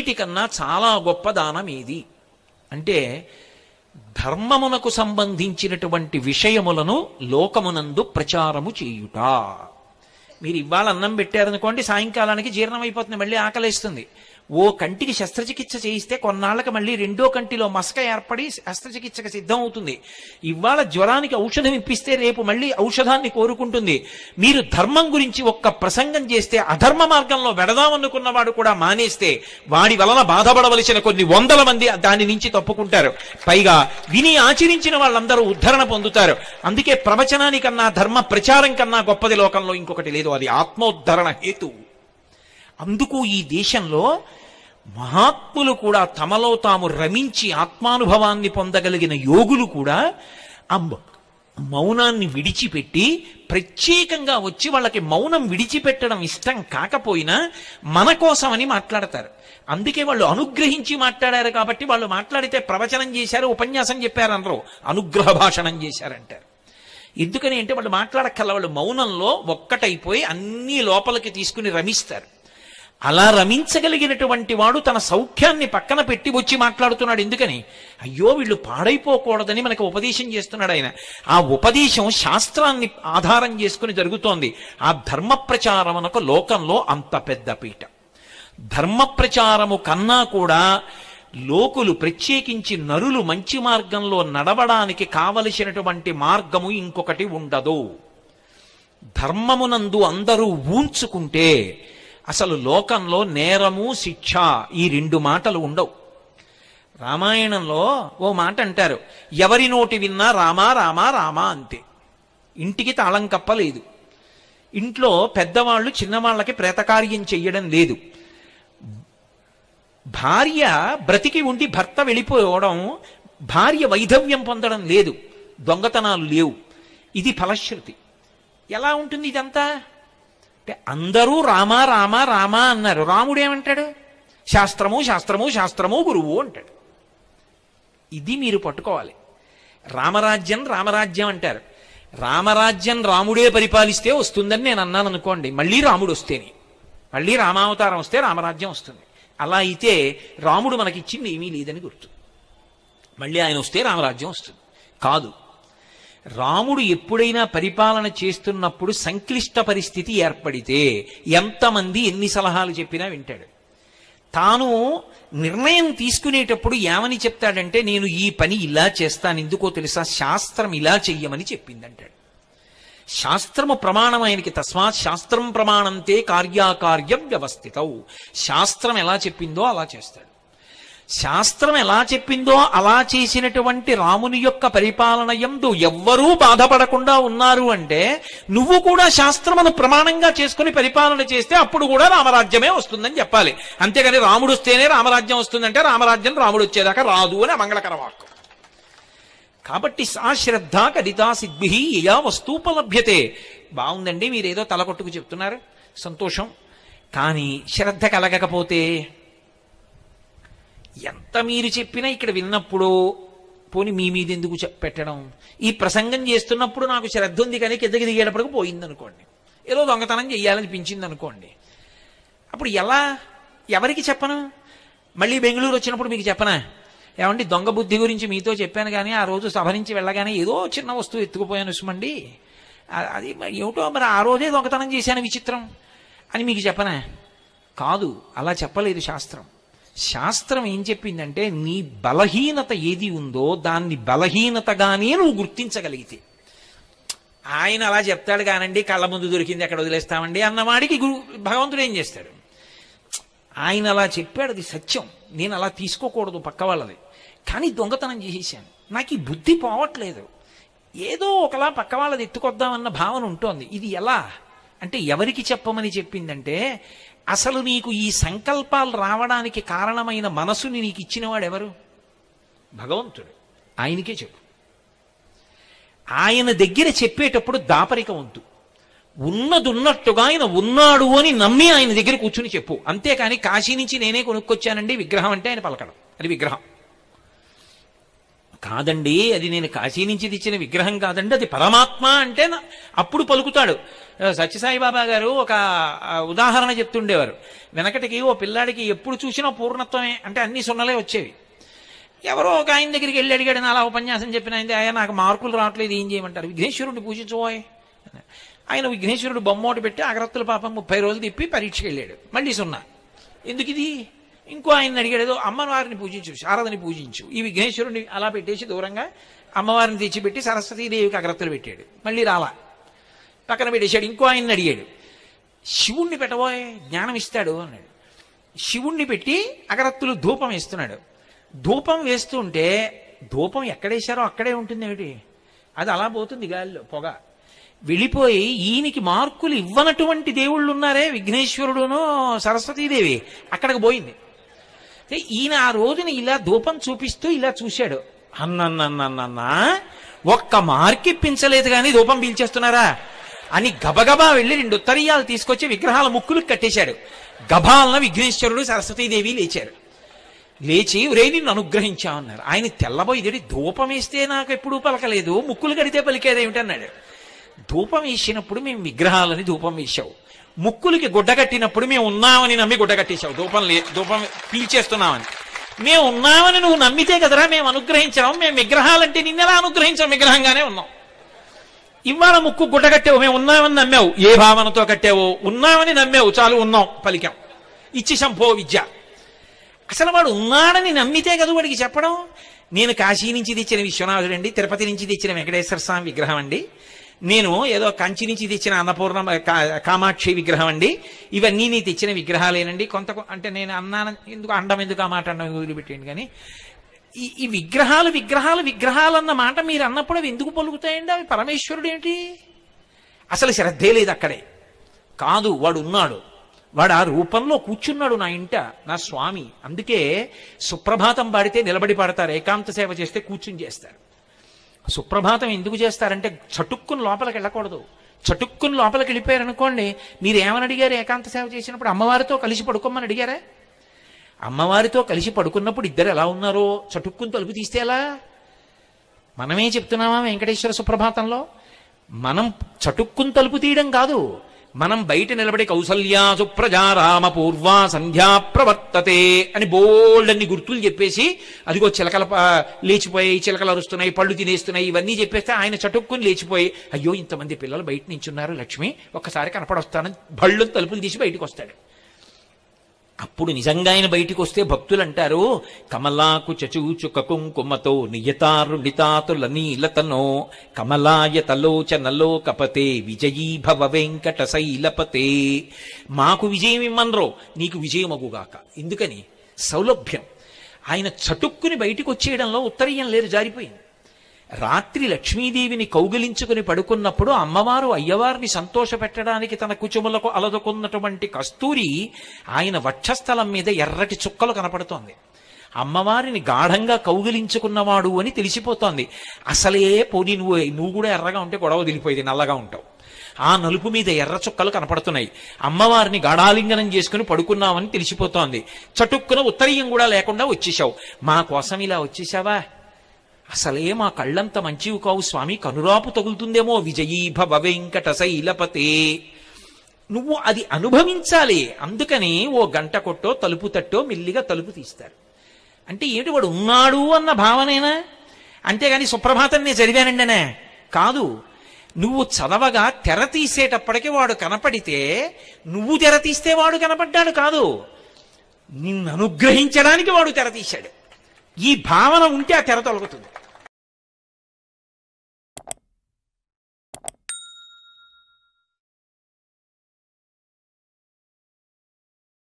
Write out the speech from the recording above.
వీటన్నిటికన్నా చాలా గొప్ప దానం ఏది అంటే ధర్మమునకు సంబంధించినటువంటి విషయములను లోకమునందు ప్రచారము చేయుట. మీరు ఇవాళ అన్నం పెట్టారనుకోండి, సాయంకాలానికి జీర్ణమైపోతుంది, మళ్ళీ ఆకలిస్తుంది. ఓ కంటికి శస్త్రచికిత్స చేయిస్తే కొన్నాళ్ళకి మళ్ళీ రెండో కంటిలో మసక ఏర్పడి శస్త్రచికిత్సకు సిద్ధం అవుతుంది. ఇవాళ జ్వరానికి ఔషధం ఇప్పిస్తే రేపు మళ్ళీ ఔషధాన్ని కోరుకుంటుంది. మీరు ధర్మం గురించి ఒక్క ప్రసంగం చేస్తే అధర్మ మార్గంలో వెడదామనుకున్నవాడు కూడా మానేస్తే వాడి వలన బాధపడవలసిన కొన్ని వందల మంది దాని నుంచి తప్పుకుంటారు. పైగా విని ఆచరించిన వాళ్ళందరూ ఉద్ధరణ పొందుతారు. అందుకే ప్రవచనానికన్నా ధర్మ ప్రచారం కన్నా గొప్పది లోకంలో ఇంకొకటి లేదు. అది ఆత్మోద్ధరణ హేతు. అందుకు ఈ దేశంలో మహాత్ములు కూడా తమలో తాము రమించి ఆత్మానుభవాన్ని పొందగలిగిన యోగులు కూడా ఆ మౌనాన్ని విడిచిపెట్టి ప్రత్యేకంగా వచ్చి వాళ్ళకి మౌనం విడిచిపెట్టడం ఇష్టం కాకపోయినా మన కోసమని మాట్లాడతారు. అందుకే వాళ్ళు అనుగ్రహించి మాట్లాడారు కాబట్టి వాళ్ళు మాట్లాడితే ప్రవచనం చేశారు, ఉపన్యాసం చెప్పారు అనరు, అనుగ్రహ భాషణం చేశారంటారు. ఎందుకని అంటే వాళ్ళు మాట్లాడక్కల, వాళ్ళు మౌనంలో ఒక్కటైపోయి అన్ని లోపలికి తీసుకుని రమిస్తారు. అలా రమించగలిగినటువంటి వాడు తన సౌఖ్యాన్ని పక్కన పెట్టి వచ్చి మాట్లాడుతున్నాడు. ఎందుకని? అయ్యో వీళ్ళు పాడైపోకూడదని మనకు ఉపదేశం చేస్తున్నాడు ఆయన. ఆ ఉపదేశం శాస్త్రాన్ని ఆధారం చేసుకుని జరుగుతోంది. ఆ ధర్మ ప్రచారమునకు లోకంలో అంత పెద్ద పీట. ధర్మ ప్రచారము కన్నా కూడా లోకులు, ప్రత్యేకించి నరులు మంచి మార్గంలో నడవడానికి కావలసినటువంటి మార్గము ఇంకొకటి ఉండదు. ధర్మమునందు అందరూ ఊంచుకుంటే అసలు లోకంలో నేరము శిక్ష ఈ రెండు మాటలు ఉండవు. రామాయణంలో ఓ మాట అంటారు, ఎవరి నోటి విన్నా రామా రామా రామా అంతే. ఇంటికి తాళం కప్పలేదు, ఇంట్లో పెద్దవాళ్ళు చిన్నవాళ్ళకి ప్రేతకార్యం చెయ్యడం లేదు, భార్య బ్రతికి ఉండి భర్త వెళ్ళిపోవడం, భార్య వైధవ్యం పొందడం లేదు, దొంగతనాలు లేవు. ఇది ఫలశ్రుతి. ఎలా ఉంటుంది ఇదంతా అంటే అందరూ రామా రామా రామా అన్నారు. రాముడు ఏమంటాడు? శాస్త్రము శాస్త్రము శాస్త్రము గురువు అంటాడు. ఇది మీరు పట్టుకోవాలి. రామరాజ్యం రామరాజ్యం అంటారు. రామరాజ్యం రాముడే పరిపాలిస్తే వస్తుందని నేను అన్నాను అనుకోండి, మళ్ళీ రాముడు వస్తేనే, మళ్ళీ రామావతారం వస్తే రామరాజ్యం వస్తుంది. అలా అయితే రాముడు మనకిచ్చింది ఏమీ లేదని గుర్తు. మళ్ళీ ఆయన వస్తే రామరాజ్యం వస్తుంది కాదు. రాముడు ఎప్పుడైనా పరిపాలన చేస్తున్నప్పుడు సంక్లిష్ట పరిస్థితి ఏర్పడితే ఎంతమంది ఎన్ని సలహాలు చెప్పినా వింటాడు. తాను నిర్ణయం తీసుకునేటప్పుడు ఏమని చెప్తాడంటే, నేను ఈ పని ఇలా చేస్తాను, ఎందుకో తెలుసా, శాస్త్రం ఇలా చెయ్యమని చెప్పిందంటాడు. శాస్త్రము ప్రమాణం ఆయనకి. తస్మాత్ శాస్త్రం ప్రమాణంతే కార్యాకార్య వ్యవస్థితౌ. శాస్త్రం ఎలా చెప్పిందో అలా చేస్తాడు. శాస్త్రం ఎలా చెప్పిందో అలా చేసినటువంటి రాముని యొక్క పరిపాలన యందు ఎవ్వరూ బాధపడకుండా ఉన్నారు అంటే నువ్వు కూడా శాస్త్రమును ప్రమాణంగా చేసుకుని పరిపాలన చేస్తే అప్పుడు కూడా రామరాజ్యమే వస్తుందని చెప్పాలి. అంతేగాని రాముడు వస్తేనే రామరాజ్యం వస్తుందంటే రామరాజ్యం రాముడు వచ్చేదాకా రాదు అని మంగళకర వాక్కు. కాబట్టి సా శ్రద్ధ కరితా సిద్భి యయా వస్తూపలభ్యతే. బాగుందండి, మీరేదో తలకొట్టుకు చెప్తున్నారు, సంతోషం. కానీ శ్రద్ధ కలగకపోతే ఎంత మీరు చెప్పినా ఇక్కడ విన్నప్పుడు పోని మీ మీద ఎందుకు పెట్టడం? ఈ ప్రసంగం చేస్తున్నప్పుడు నాకు శ్రద్ధ ఉంది కానీ కిందకి దిగేటప్పటికి పోయిందనుకోండి, ఏదో దొంగతనం చెయ్యాలనిపించింది అనుకోండి, అప్పుడు ఎలా, ఎవరికి చెప్పను? మళ్ళీ బెంగళూరు వచ్చినప్పుడు మీకు చెప్పనా, ఏమండి దొంగ బుద్ధి గురించి మీతో చెప్పాను కానీ ఆ రోజు సభ నుంచి వెళ్ళగానే ఏదో చిన్న వస్తువు ఎత్తుకుపోయాను సుమండి, అది ఏమిటో మరి ఆ రోజే దొంగతనం చేశాను విచిత్రం అని మీకు చెప్పనా? కాదు, అలా చెప్పలేదు శాస్త్రం. శాస్త్రం ఏం చెప్పిందంటే, నీ బలహీనత ఏది ఉందో దాన్ని బలహీనతగానే నువ్వు గుర్తించగలిగితే. ఆయన అలా చెప్తాడు కానండి, కళ్ళ ముందు దొరికింది ఎక్కడ వదిలేస్తామండి అన్నవాడికి భగవంతుడు ఏం చేస్తాడు? ఆయన అలా చెప్పాడు, అది సత్యం, నేను అలా తీసుకోకూడదు పక్క వాళ్ళది, కానీ దొంగతనం చేసేసాను, నాకు ఈ బుద్ధి పోవట్లేదు, ఏదో ఒకలా పక్క వాళ్ళది ఎత్తుకొద్దామన్న భావన ఉంటుంది. ఇది ఎలా అంటే ఎవరికి చెప్పమని చెప్పిందంటే, అసలు నీకు ఈ సంకల్పాలు రావడానికి కారణమైన మనసుని నీకు ఇచ్చినవాడు ఎవరు? భగవంతుడు. ఆయనకే చెప్పు. ఆయన దగ్గర చెప్పేటప్పుడు దాపరిక వద్దు. ఉన్నదున్నట్టుగా ఆయన ఉన్నాడు అని నమ్మి ఆయన దగ్గర కూర్చుని చెప్పు. అంతేకాని కాశీ నుంచి నేనే కొనుక్కొచ్చానండి విగ్రహం అంటే ఆయన పలకడం, అది విగ్రహం. కాదండి, అది నేను కాశీ నుంచి తెచ్చిన విగ్రహం కాదండి, అది పరమాత్మ అంటే అప్పుడు పలుకుతాడు. సత్యసాయిబాబా గారు ఒక ఉదాహరణ చెప్తుండేవారు. వెనకటికి ఓ పిల్లాడికి ఎప్పుడు చూసినా పూర్ణత్వమే, అంటే అన్ని సున్నలే వచ్చేవి. ఎవరో ఒక ఆయన దగ్గరికి వెళ్ళి అడిగాడు, అలా ఉపన్యాసం చెప్పిన ఆయన, ఆయన నాకు మార్కులు రావట్లేదు, ఏం చేయమంటారు? విఘ్నేశ్వరుడిని పూజించబోయ్. ఆయన విఘ్నేశ్వరుడు బొమ్మోటి పెట్టి అగరత్తుల పాపం 30 రోజులు తిప్పి పరీక్షకి వెళ్ళాడు, మళ్ళీ సున్నా. ఎందుకు ఇది? ఇంకో ఆయన అడిగాడు, అమ్మవారిని పూజించు, శారదని పూజించు. ఈ విఘ్నేశ్వరుడిని అలా పెట్టేసి దూరంగా అమ్మవారిని తెచ్చిపెట్టి సరస్వతీదేవికి అగరత్తులు పెట్టాడు, మళ్ళీ రాలా, పక్కన పెట్టేశాడు. ఇంకో ఆయన అడిగాడు, శివుణ్ణి పెట్టబోయే, జ్ఞానం ఇస్తాడు అన్నాడు. శివుణ్ణి పెట్టి అగరత్తులు ధూపం వేస్తున్నాడు. ధూపం వేస్తుంటే ధూపం ఎక్కడేశారో అక్కడే ఉంటుంది ఏమిటి, అది అలా పోతుంది గాలిలో పొగ వెళ్ళిపోయి. ఈయనకి మార్కులు ఇవ్వనటువంటి దేవుళ్ళు ఉన్నారే, విఘ్నేశ్వరుడును సరస్వతీదేవి, అక్కడికి పోయింది. ఈయన ఆ రోజున ఇలా ధూపం చూపిస్తూ ఇలా చూశాడు, అన్నన్నన్నన్నా ఒక్క మార్క్ ఇప్పించలేదు కానీ ధూపం పీల్చేస్తున్నారా అని గబగబా వెళ్ళి 2 ఉత్తరీయాలు తీసుకొచ్చి విగ్రహాల ముక్కులకు కట్టేశాడు. గబాలన విఘ్నేశ్వరుడు సరస్వతీదేవి లేచారు. లేచి ఒరే నిన్ను అనుగ్రహించామన్నారు. ఆయన తెల్లబోయిదేడి, ధూపం వేస్తే నాకు ఎప్పుడూ పలకలేదు, ముక్కులు కడితే పలికేదేమిటన్నాడు. ధూపం వేసినప్పుడు మేము విగ్రహాలని ధూపం వేసావు, ముక్కులకి గుడ్డ కట్టినప్పుడు మేము ఉన్నామని నమ్మి గుడ్డ కట్టేశావు, ధూపం పీల్చేస్తున్నామని. మేము ఉన్నామని నువ్వు నమ్మితే కదరా మేము అనుగ్రహించాం. మేము విగ్రహాలంటే నిన్నెలా అనుగ్రహించాం, విగ్రహంగానే ఉన్నాం. ఇవాళ ముక్కు గుడ్డ కట్టావు, మేము ఉన్నామని నమ్మావు. ఏ భావనతో కట్టావు? ఉన్నామని నమ్మావు, చాలు ఉన్నాం పలికాం, ఇచ్చి శంభో విద్య. అసలు వాడు ఉన్నాడని నమ్మితే కదా వాడికి చెప్పడం. నేను కాశీ నుంచి తెచ్చిన విశ్వనాథుడు అండి, తిరుపతి నుంచి తెచ్చిన వెంకటేశ్వర స్వామి విగ్రహం అండి, నేను ఏదో కంచి నుంచి తెచ్చిన అన్నపూర్ణ కామాక్షి విగ్రహం అండి, ఇవన్నీ నీ తెచ్చిన విగ్రహాలేనండి. కొంత అంటే నేను అన్నాను, ఎందుకు అండం, ఎందుకు ఆ మాట అండం వదిలిపెట్టండి. కానీ ఈ విగ్రహాలు అన్న మాట మీరు అన్నప్పుడు అవి ఎందుకు పలుకుతాయండి? అవి పరమేశ్వరుడు ఏంటి? అసలు శ్రద్ధే లేదు అక్కడే. కాదు, వాడు ఉన్నాడు, వాడు ఆ రూపంలో కూర్చున్నాడు నా ఇంట, నా స్వామి. అందుకే సుప్రభాతం పాడితే నిలబడి పాడతారు, ఏకాంత సేవ చేస్తే కూర్చుని చేస్తారు. సుప్రభాతం ఎందుకు చేస్తారంటే చటుక్కుని లోపలికి వెళ్ళకూడదు. చటుక్కుని లోపలికి వెళ్ళిపోయారనుకోండి, మీరు ఏమని అడిగారు? ఏకాంత సేవ చేసినప్పుడు అమ్మవారితో కలిసి పడుకోమని అడిగారా? అమ్మవారితో కలిసి పడుకున్నప్పుడు ఇద్దరు ఎలా ఉన్నారో చటుక్కుని తలుపు తీస్తే ఎలా? మనమే చెప్తున్నామా వెంకటేశ్వర సుప్రభాతంలో? మనం చటుక్కుని తలుపు తీయడం కాదు, మనం బయట నిలబడి కౌసల్యా సుప్రజా రామ పూర్వా సంధ్యా ప్రవర్తతే అని బోల్డన్ని గుర్తులు చెప్పేసి, అదిగో చిలకల లేచిపోయి, చిలకలు అరుస్తున్నాయి, పళ్ళు తినేస్తున్నాయి, ఇవన్నీ చెప్పేస్తే ఆయన చటుక్కుని లేచిపోయి, అయ్యో ఇంతమంది పిల్లలు బయట నించున్నారు, లక్ష్మి ఒక్కసారి కనపడొస్తానని భళ్ళు తలుపులు తీసి బయటకు వస్తాడు. అప్పుడు నిజంగా ఆయన బయటికి వస్తే భక్తులు అంటారు, కమలాకు చచూచుక కుంకుమతో నియతారుణితాతుల నీలతనో కమలాయతలోచనలో కపతే విజయీ భవ వెంకట శైలపతే. మాకు విజయం ఇమ్మన్రో, నీకు విజయమగుగాక. ఎందుకని? సౌలభ్యం. ఆయన చటుక్కుని బయటికి వచ్చేయడంలో ఉత్తరీయం లేదు, జారిపోయింది. రాత్రి లక్ష్మీదేవిని కౌగిలించుకుని పడుకున్నప్పుడు అమ్మవారు అయ్యవారిని సంతోష పెట్టడానికి తన కుచుములకు అలదుకున్నటువంటి కస్తూరి ఆయన వక్షస్థలం మీద ఎర్రటి చుక్కలు కనపడుతోంది. అమ్మవారిని గాఢంగా కౌగిలించుకున్నవాడు అని తెలిసిపోతోంది. అసలే పోనీ నువ్వు కూడా ఎర్రగా ఉంటే గొడవ తెలిపోయేది, నల్లగా ఉంటావు. ఆ నలుపు మీద ఎర్ర చుక్కలు కనపడుతున్నాయి. అమ్మవారిని గాఢాలింగనం చేసుకుని పడుకున్నామని తెలిసిపోతోంది. చటుక్కున ఉత్తరీయం కూడా లేకుండా వచ్చేసావు. మా కోసం ఇలా వచ్చేసావా? అసలే మా కళ్ళంత మంచివి కావు స్వామి, కనురాపు తగులుతుందేమో. విజయీ భవ వెంకట శైలపతే. నువ్వు అది అనుభవించాలి. అందుకని ఓ గంట కొట్టో తలుపు తట్టో మెల్లిగా తలుపు తీస్తారు. అంటే ఏమిటి? వాడు ఉన్నాడు అన్న భావనేనా? అంతేగాని సుప్రభాతం నేను చదివానండి అనే కాదు. నువ్వు చదవగా తెర తీసేటప్పటికి వాడు కనపడితే నువ్వు తెర తీస్తే వాడు కనపడ్డాడు కాదు, నిన్ను అనుగ్రహించడానికి వాడు తెర తీశాడు. ఈ భావన ఉంటే ఆ తెర తొలగుతుంది.